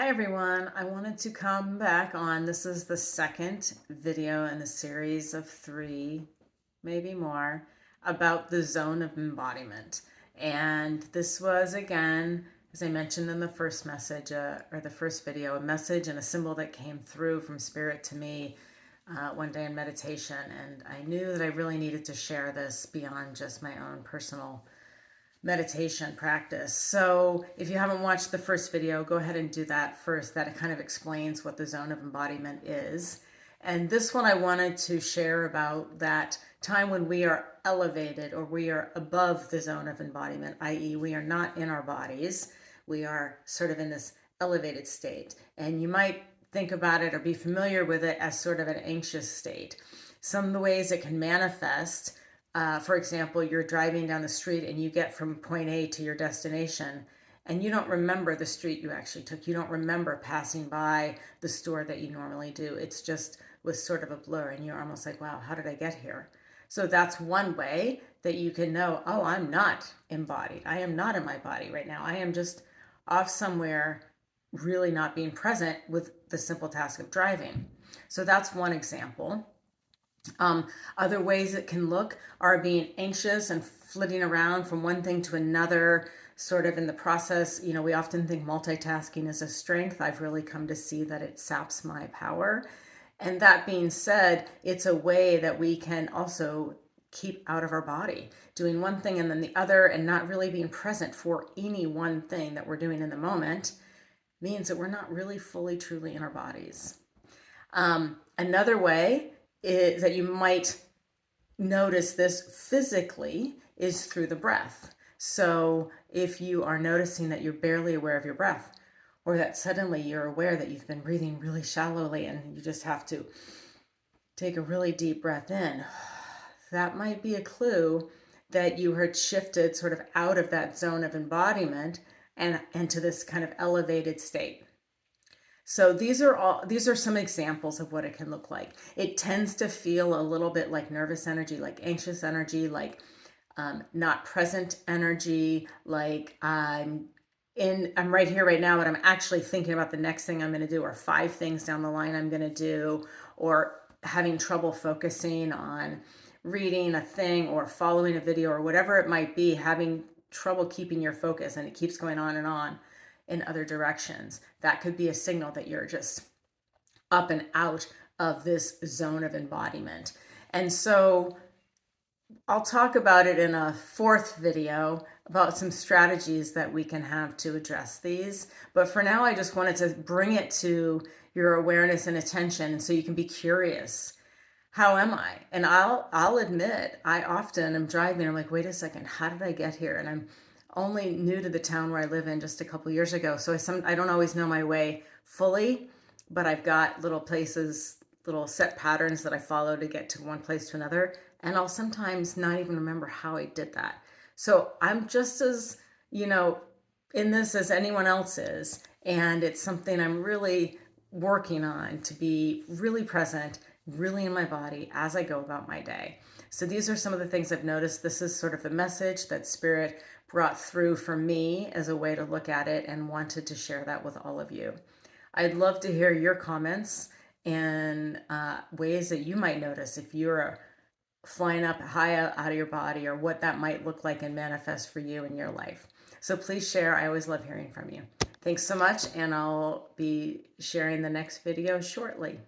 Hi everyone, I wanted to come back on. This is the second video in a series of three, maybe more, about the zone of embodiment. And this was, again, as I mentioned in the first message, or the first video, a message and a symbol that came through from Spirit to me one day in meditation. And I knew that I really needed to share this beyond just my own personal meditation practice. So if you haven't watched the first video, go ahead and do that first. That kind of explains what the zone of embodiment is. And this one I wanted to share about that time when we are elevated or we are above the zone of embodiment, i.e. we are not in our bodies. We are sort of in this elevated state. And you might think about it or be familiar with it as sort of an anxious state. Some of the ways it can manifest, for example, you're driving down the street and you get from point A to your destination and you don't remember the street you actually took. You don't remember passing by the store that you normally do. It's just was sort of a blur and you're almost like, wow, how did I get here? So that's one way that you can know, oh, I'm not embodied. I am not in my body right now. I am just off somewhere, really not being present with the simple task of driving. So that's one example. Other ways it can look are being anxious and flitting around from one thing to another, sort of in the process. You know, we often think multitasking is a strength. I've really come to see that it saps my power. And that being said, it's a way that we can also keep out of our body, doing one thing and then the other, and not really being present for any one thing that we're doing in the moment means that we're not really fully, truly in our bodies. Another way is that you might notice this physically is through the breath. So if you are noticing that you're barely aware of your breath, or that suddenly you're aware that you've been breathing really shallowly and you just have to take a really deep breath in, that might be a clue that you had shifted sort of out of that zone of embodiment and into this kind of elevated state. So these are some examples of what it can look like. It tends to feel a little bit like nervous energy, like anxious energy, like not present energy, like I'm right here right now, but I'm actually thinking about the next thing I'm going to do, or 5 things down the line I'm going to do, or having trouble focusing on reading a thing or following a video or whatever it might be, having trouble keeping your focus, and it keeps going on and on in other directions. That could be a signal that you're just up and out of this zone of embodiment. And so I'll talk about it in a fourth video about some strategies that we can have to address these. But for now, I just wanted to bring it to your awareness and attention so you can be curious. How am I? And I'll admit, I often am driving. I'm like, wait a second, how did I get here? And I'm only new to the town where I live in just a couple years ago. So I don't always know my way fully, but I've got little places, little set patterns that I follow to get to one place to another. And I'll sometimes not even remember how I did that. So I'm just as, in this as anyone else is. And it's something I'm really working on, to be really present, really in my body as I go about my day. So these are some of the things I've noticed. This is sort of the message that Spirit brought through for me as a way to look at it, and wanted to share that with all of you. I'd love to hear your comments and ways that you might notice if you're flying up high out of your body, or what that might look like and manifest for you in your life. So please share. I always love hearing from you. Thanks so much, and I'll be sharing the next video shortly.